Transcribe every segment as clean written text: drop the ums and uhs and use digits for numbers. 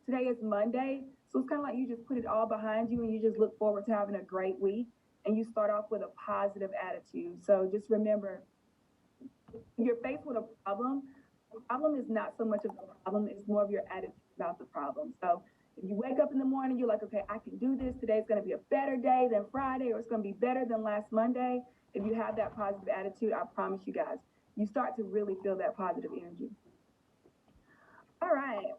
Today is Monday, so it's kind of like you just put it all behind you and you just look forward to having a great week and you start off with a positive attitude. So just remember, you're faced with a problem. The problem is not so much of the problem, it's more of your attitude about the problem. So if you wake up in the morning, you're like, okay, I can do this. Today's going to be a better day than Friday, or it's going to be better than last Monday. If you have that positive attitude, I promise you guys, you start to really feel that positive energy. All right.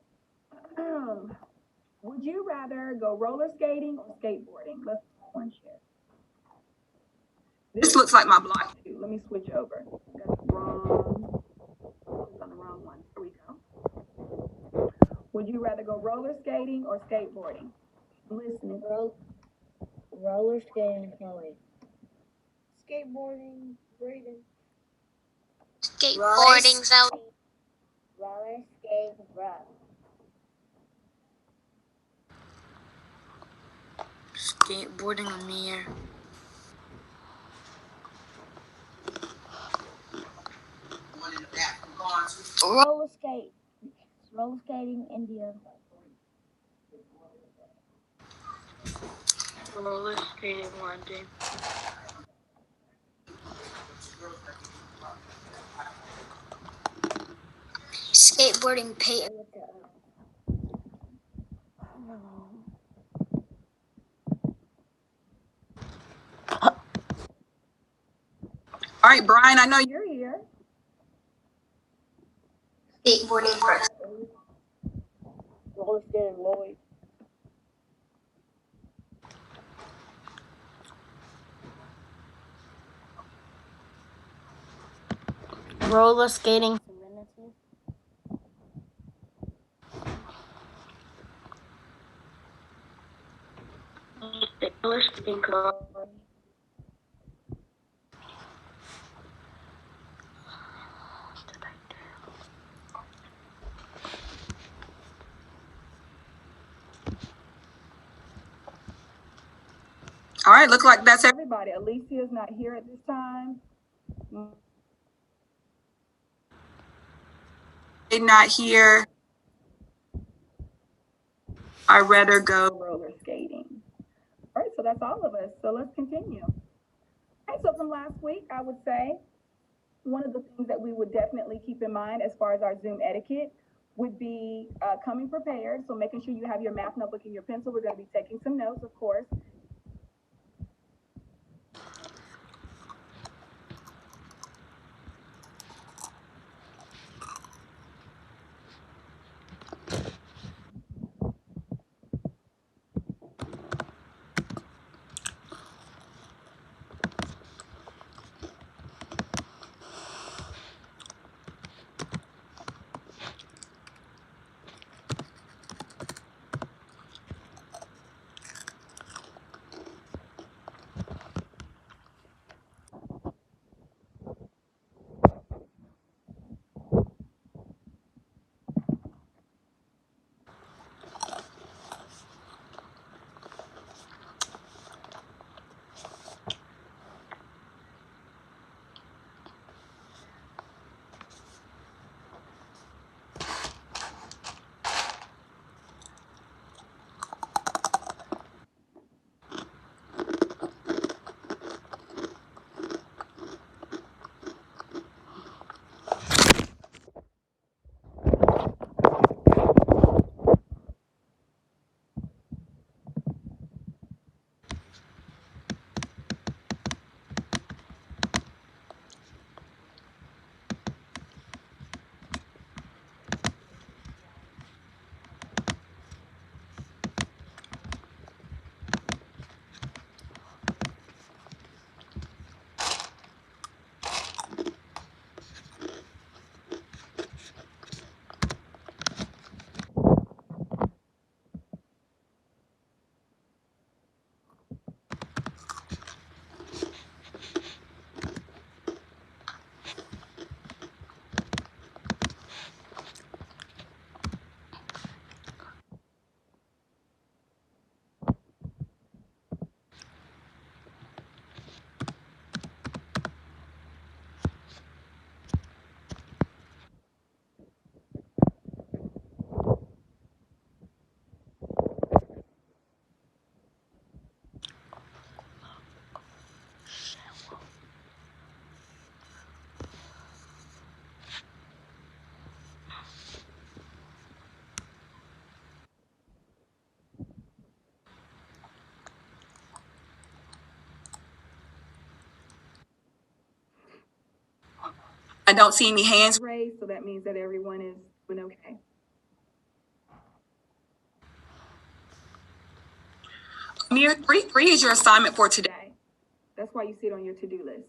Would you rather go roller skating or skateboarding? Let's one share. This looks like my block too. Let me switch over. Got the wrong. On the wrong one. Here we go. Would you rather go roller skating or skateboarding? I'm listening. Roller skating, Chloe. Skateboarding, Braden. Skateboarding, Zoe. Roller skating, bro. Skateboarding, Amir. Roller skate. Roller skating, India. Roller skating, London. Skateboarding, Peyton. All right, Brian, I know you're here. Skateboarding, first. Roller skating, Lloyd. Roller skating, Serenity. Roller skating, Chloe. All right, looks like that's everybody. Alicia is not here at this time. Not here. I'd rather go roller skating. All right, so that's all of us. So let's continue. All right, so from last week, I would say one of the things that we would definitely keep in mind as far as our Zoom etiquette would be coming prepared. So making sure you have your math notebook and your pencil. We're going to be taking some notes, of course. I don't see any hands raised, so that means that everyone is doing okay. Amir, 3 is your assignment for today. That's why you see it on your to-do list.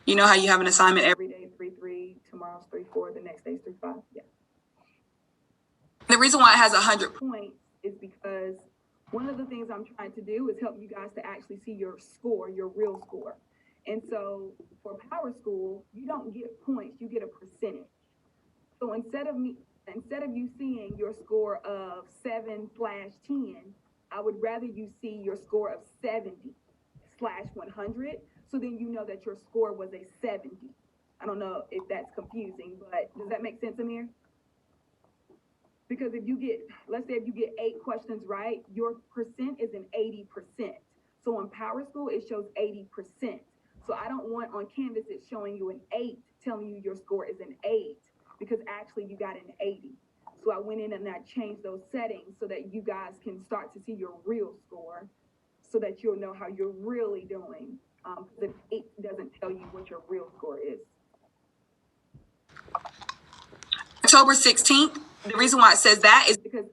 You know how you have an assignment every day, 3, tomorrow's 3, 4, the next day's 3, 5. Yeah. The reason why it has 100 points is because one of the things I'm trying to do is help you guys to actually see your score, your real score. And so for Power School, you don't get points, you get a percentage. So instead of you seeing your score of 7/10, I would rather you see your score of 70/100. So then you know that your score was a 70. I don't know if that's confusing, but does that make sense, Amir? Because if you get, let's say if you get 8 questions right, your percent is an 80%. So on Power School, it shows 80%. So I don't want on Canvas it's showing you an 8, telling you your score is an 8, because actually you got an 80. So I went in and I changed those settings so that you guys can start to see your real score, so that you'll know how you're really doing. The 8 doesn't tell you what your real score is. October 16th, the reason why it says that is because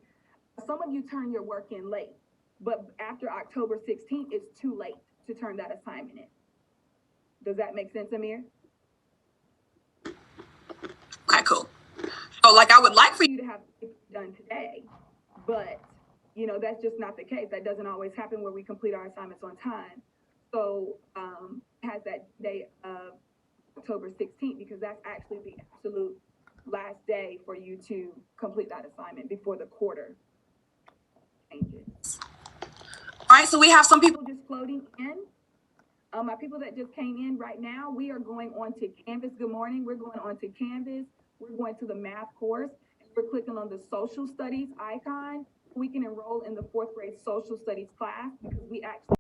some of you turn your work in late, but after October 16th, it's too late to turn that assignment in. Does that make sense, Amir? Okay, cool. So like I would like for you to have it done today, but you know, that's just not the case. That doesn't always happen where we complete our assignments on time. So has that day of October 16th, because that's actually the absolute last day for you to complete that assignment before the quarter changes. All right, so we have some people just floating in. My people that just came in right now, we are going on to Canvas. Good morning. We're going on to Canvas. We're going to the math course. We're clicking on the social studies icon. We can enroll in the 4th grade social studies class because we actually